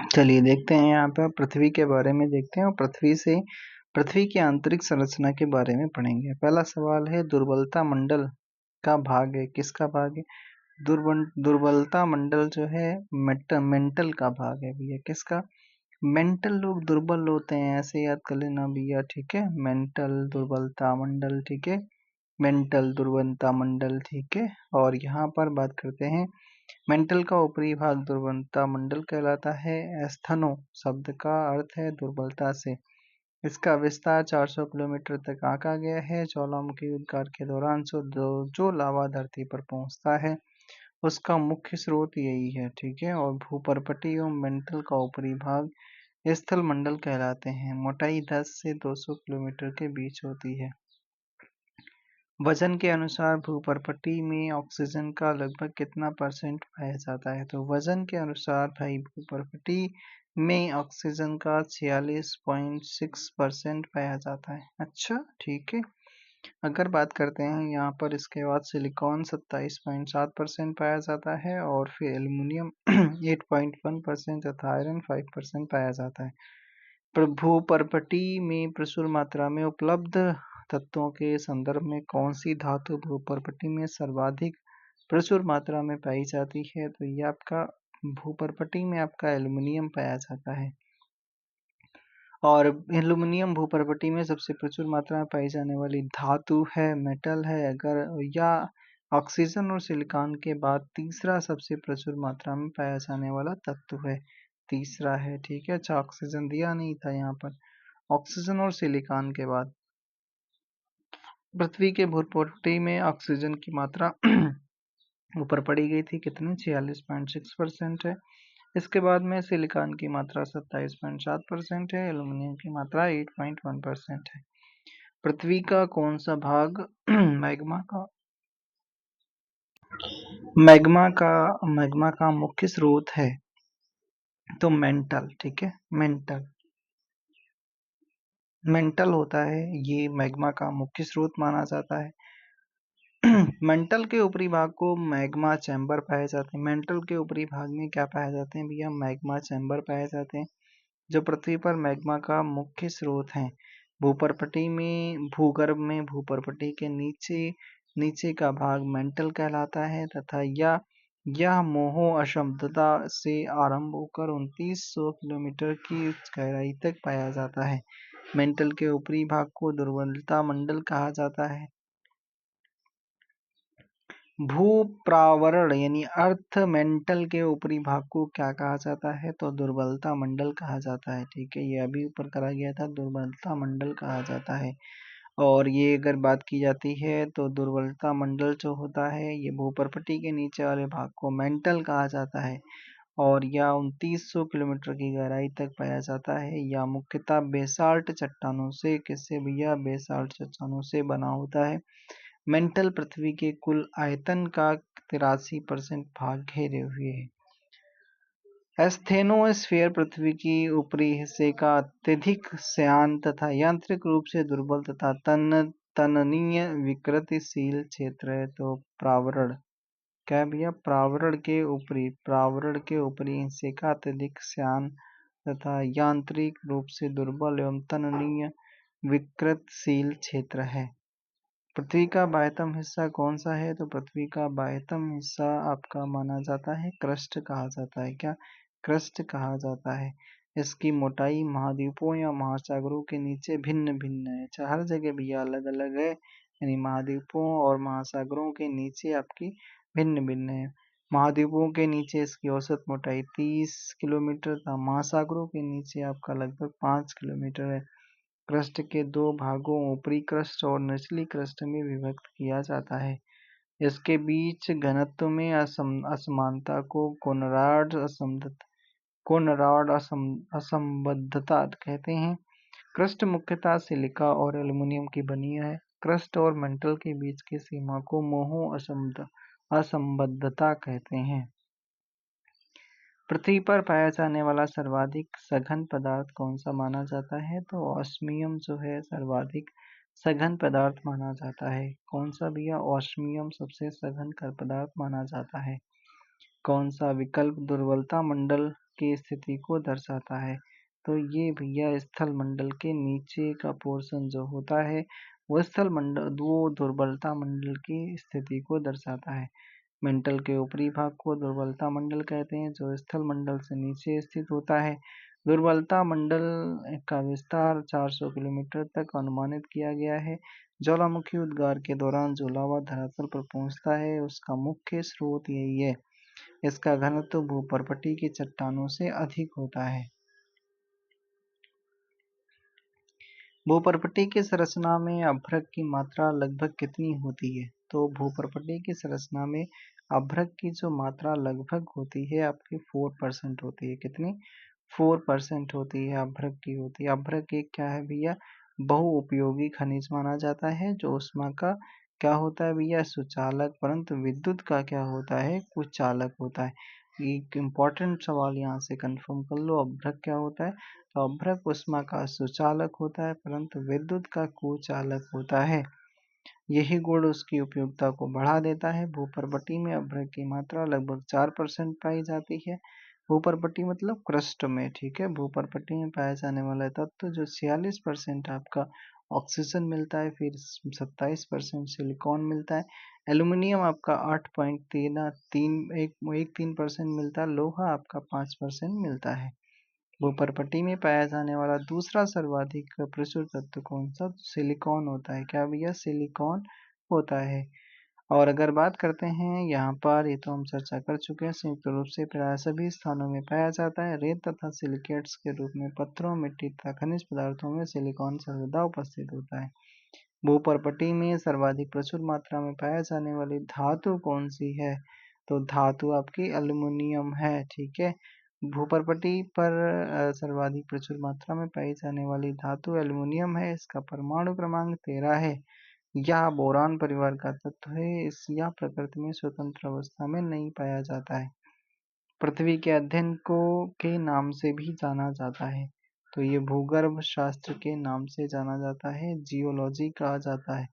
चलिए देखते हैं यहाँ पे पृथ्वी के बारे में देखते हैं और पृथ्वी की आंतरिक संरचना के बारे में पढ़ेंगे। पहला सवाल है दुर्बलता मंडल का भाग है, किसका भाग है? दुर्बलता मंडल जो है मेंटल का भाग है भैया। किसका? मेंटल लोग दुर्बल होते हैं, ऐसे याद कर लेना भैया, ठीक है। मेंटल दुर्बलता मंडल, ठीक है। मेंटल दुर्बलता मंडल, ठीक है। और यहाँ पर बात करते हैं मेंटल का ऊपरी भाग दुर्बलता मंडल कहलाता है। स्थनो शब्द का अर्थ है दुर्बलता से। इसका विस्तार 400 किलोमीटर तक आंका गया है। ज्वालामुखी उद्गार के दौरान जो लावा धरती पर पहुंचता है उसका मुख्य स्रोत यही है, ठीक है। और भूपर्पटी एवं मेंटल का ऊपरी भाग स्थल मंडल कहलाते हैं। मोटाई 10 से 200 किलोमीटर के बीच होती है। वजन के अनुसार भूपर्पटी में ऑक्सीजन का लगभग कितना परसेंट पाया जाता है? तो वजन के अनुसार भाई भूपर्पटी में ऑक्सीजन का 46.6% पाया जाता है। अच्छा, ठीक है। अगर बात करते हैं यहाँ पर, इसके बाद सिलिकॉन 27.7% पाया जाता है और फिर एल्युमिनियम 8.1% तथा आयरन 5% पाया जाता है। भूपर्पटी में प्रचुर मात्रा में उपलब्ध तत्वों के संदर्भ में कौन सी धातु भूपर्पटी में सर्वाधिक प्रचुर मात्रा में पाई जाती है? तो ये आपका भूपर्पटी में आपका एल्युमिनियम पाया जाता है। और एल्युमिनियम भूपर्पटी में सबसे प्रचुर मात्रा में पाई जाने वाली धातु है, मेटल है। अगर या ऑक्सीजन और सिलिकॉन के बाद तीसरा सबसे प्रचुर मात्रा में पाया जाने वाला तत्व है, तीसरा है, ठीक है। अच्छा, ऑक्सीजन दिया नहीं था यहाँ पर। ऑक्सीजन और सिलिकॉन के बाद पृथ्वी के भूपर्पटी में ऑक्सीजन की मात्रा ऊपर पड़ी गई थी, कितनी? 46.6% है। इसके बाद में सिलिकॉन की मात्रा 27.7% है। एल्युमिनियम की मात्रा 8.1% है। पृथ्वी का कौन सा भाग मैग्मा का मुख्य स्रोत है? तो मेंटल, ठीक है। मेंटल होता है ये मैग्मा का मुख्य स्रोत माना जाता है। मेंटल के ऊपरी भाग को मैग्मा चैम्बर पाए जाते हैं। मेंटल के ऊपरी भाग में क्या पाए जाते हैं भैया? मैग्मा चैम्बर पाए जाते हैं, जो पृथ्वी पर मैग्मा का मुख्य स्रोत है। भूगर्भ में भूपर्पटी के नीचे का भाग मेंटल कहलाता है तथा यह मोहो अशुद्धता से आरंभ होकर 2900 किलोमीटर की गहराई तक पाया जाता है। मेंटल के ऊपरी भाग को दुर्बलता मंडल कहा जाता है। भूप्रावरण यानी अर्थ मेंटल के ऊपरी भाग को क्या कहा जाता है? तो दुर्बलता मंडल कहा जाता है, ठीक है। ये अभी ऊपर करा गया था, दुर्बलता मंडल कहा जाता है। और ये अगर बात की जाती है तो दुर्बलता मंडल जो होता है ये भूपर्पटी के नीचे वाले भाग को मेंटल कहा जाता है और यह 2900 किलोमीटर की गहराई तक पाया जाता है। यह मुख्यतः बेसाल्ट चट्टानों से, किससे भैया? बेसाल्ट चट्टानों से बना होता है। मेंटल पृथ्वी के कुल आयतन का 83% भाग घेरे हुए है। एस्थेनोस्फीयर पृथ्वी की ऊपरी हिस्से का अत्यधिक श्यान तथा यांत्रिक रूप से दुर्बल तथा तननीय विकृतिशील क्षेत्र है। तो प्रावरण क्या है भैया? प्रावरण के ऊपरी हिस्से का अत्यधिक श्यान तथा यांत्रिक रूप से दुर्बल एवं तननीय विकृतिशील क्षेत्र है। पृथ्वी का बाह्यतम हिस्सा कौन सा है? तो पृथ्वी का बाह्यतम हिस्सा आपका माना जाता है क्रस्ट कहा जाता है। क्या? क्रस्ट कहा जाता है। इसकी मोटाई महाद्वीपों या महासागरों के नीचे भिन्न भिन्न है। हर जगह भैया अलग अलग है, यानी महाद्वीपों और महासागरों के नीचे आपकी भिन्न भिन्न है। महाद्वीपों के नीचे इसकी औसत मोटाई 30 किलोमीटर था, महासागरों के नीचे आपका लगभग 5 किलोमीटर है। क्रस्ट के दो भागों ऊपरी क्रस्ट और निचली क्रस्ट में विभक्त किया जाता है। इसके बीच घनत्व में असमानता को कोनराड असंबद्धता कहते हैं। क्रस्ट मुख्यतः सिलिका और एल्युमिनियम की बनी है। क्रस्ट और मेंटल के बीच की सीमा को मोहो असंबद्धता कहते हैं। पृथ्वी पर पाया जाने वाला सर्वाधिक सघन पदार्थ कौन सा माना जाता है? तो ऑस्मियम जो है सर्वाधिक सघन पदार्थ माना जाता है। कौन सा भैया? ऑस्मियम सबसे सघन पदार्थ माना जाता है। कौन सा विकल्प दुर्बलता मंडल की स्थिति को दर्शाता है? तो ये भैया स्थल मंडल के नीचे का पोर्शन जो होता है वो स्थल मंडल वो दुर्बलता मंडल की स्थिति को दर्शाता है। मेंटल के ऊपरी भाग को दुर्बलता मंडल कहते हैं जो स्थल मंडल से नीचे स्थित होता है। दुर्बलता मंडल का विस्तार 400 किलोमीटर तक अनुमानित किया गया है। ज्वालामुखी उद्गार के दौरान जो लावा धरातल पर पहुंचता है उसका मुख्य स्रोत यही है। इसका घनत्व भूपर्पटी की चट्टानों से अधिक होता है। भूपर्पटी की संरचना में अभ्रक की मात्रा लगभग कितनी होती है? तो भूपर्पटी की संरचना में अभ्रक की जो मात्रा लगभग होती है आपकी 4% होती है। कितनी? 4% होती है अभ्रक की होती है। अभ्रक एक क्या है भैया? बहुउपयोगी खनिज माना जाता है जो ऊष्मा का क्या होता है भैया? सुचालक, परंतु विद्युत का क्या होता है? कुचालक होता है। एक इम्पोर्टेंट सवाल यहाँ से कंफर्म कर लो, अभ्रक क्या होता है? तो अभ्रक ऊष्मा का सुचालक होता है परंतु विद्युत का कुचालक होता है। यही गुण उसकी उपयोगिता को बढ़ा देता है। भूपर्पटी में अभ्रक की मात्रा लगभग 4% पाई जाती है। भूपर्पटी मतलब क्रस्ट में, ठीक है। भूपर्पटी में पाया जाने वाला तत्व जो 46% आपका ऑक्सीजन मिलता है, फिर 27% सिलिकॉन मिलता है। एल्यूमिनियम आपका 8.13% मिलता है। लोहा आपका 5% मिलता है। भूपर्पटी में पाया जाने वाला दूसरा सर्वाधिक प्रचुर तत्व कौन सा? सिलिकॉन होता है। क्या भैया? सिलिकॉन होता है। और अगर बात करते हैं यहाँ पर, ये तो हम चर्चा कर चुके हैं, संयुक्त रूप से प्राय सभी स्थानों में पाया जाता है। रेत तथा सिलिकेट्स के रूप में पत्थरों, मिट्टी तथा खनिज पदार्थों में सिलिकॉन सर्वदा उपस्थित होता है। भूपर्पटी में सर्वाधिक प्रचुर मात्रा में पाया जाने वाली धातु कौन सी है? तो धातु आपकी एल्युमिनियम है, ठीक है। भूपर्पटी पर सर्वाधिक प्रचुर मात्रा में पाई जाने वाली धातु एल्युमिनियम है। इसका परमाणु क्रमांक 13 है। यह बोरान परिवार का तत्व है। इस यह प्रकृति में स्वतंत्र अवस्था में नहीं पाया जाता है। पृथ्वी के अध्ययन को के नाम से भी जाना जाता है। तो ये भूगर्भ शास्त्र के नाम से जाना जाता है। जियोलॉजी कहा जाता है।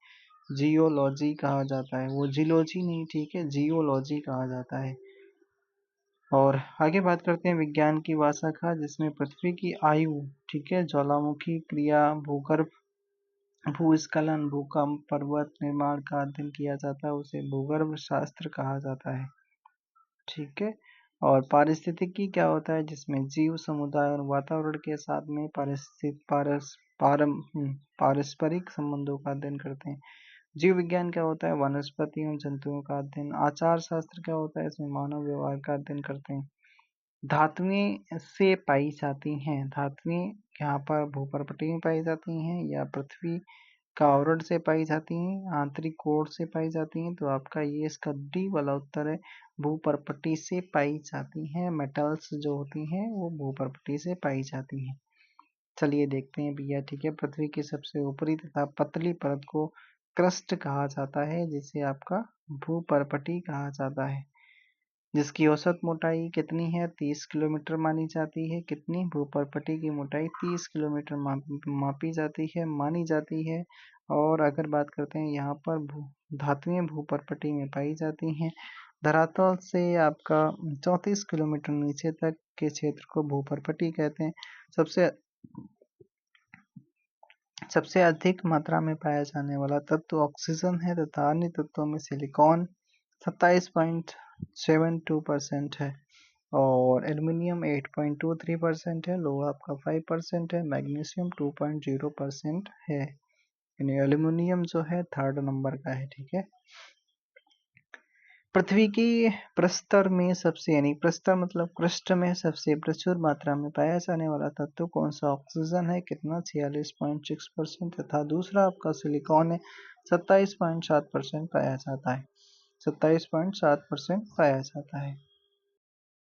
जियोलॉजी कहा जाता है, वो जियोलॉजी नहीं, ठीक है, जियोलॉजी कहा जाता है। और आगे बात करते हैं विज्ञान की वाशाखा, जिसमें पृथ्वी की आयु, ठीक है, ज्वालामुखी क्रिया, भूगर्भ, भूस्खलन, भूकंप, पर्वत निर्माण का अध्ययन किया जाता है, उसे भूगर्भ शास्त्र कहा जाता है, ठीक है। और पारिस्थितिकी क्या होता है? जिसमें जीव समुदाय और वातावरण के साथ में पारस्परिक संबंधों का अध्ययन करते हैं। जीव विज्ञान क्या होता है? वनस्पति एवं जंतुओं का अध्ययन। आचार शास्त्र क्या होता है? इसमें मानव व्यवहार का अध्ययन करते हैं। धातुएं से पाई जाती हैं। धातुएं यहाँ पर भूपर्पटी में पाई जाती हैं या पृथ्वी का आवरण से पाई जाती हैं, आंतरिक कोर से पाई जाती हैं। तो आपका ये इसका डी वाला उत्तर है, भूपर्पटी से पाई जाती हैं। मेटल्स जो होती हैं वो भूपर्पटी से पाई जाती हैं। चलिए देखते हैं भैया, ठीक है। पृथ्वी की सबसे ऊपरी तथा पतली परत को क्रस्ट कहा जाता है, जिसे आपका भूपर्पटी कहा जाता है, जिसकी औसत मोटाई कितनी है? 30 किलोमीटर मानी जाती है। कितनी? भूपर्पटी की मोटाई 30 किलोमीटर मापी जाती है, मानी जाती है। और अगर बात करते हैं यहाँ पर धातुएं भूपर्पटी में पाई जाती हैं। धरातल से आपका 34 किलोमीटर नीचे तक के क्षेत्र को भूपर्पटी कहते हैं। सबसे अधिक मात्रा में पाया जाने वाला तत्व ऑक्सीजन है तथा अन्य तत्वों में सिलिकॉन 27.72% है और एल्यूमिनियम 8.23% है। लोहा आपका 5% है। मैग्नीशियम 2.0% है। यानी एल्यूमिनियम जो है 3rd नंबर का है, ठीक है। पृथ्वी की प्रस्तर में सबसे, यानी प्रस्तर मतलब क्रस्ट में सबसे प्रचुर मात्रा में पाया जाने वाला तत्व कौन सा? ऑक्सीजन है। कितना? 46.6% तथा दूसरा आपका सिलिकॉन है। 27.7% पाया जाता है। 27.7% पाया जाता है।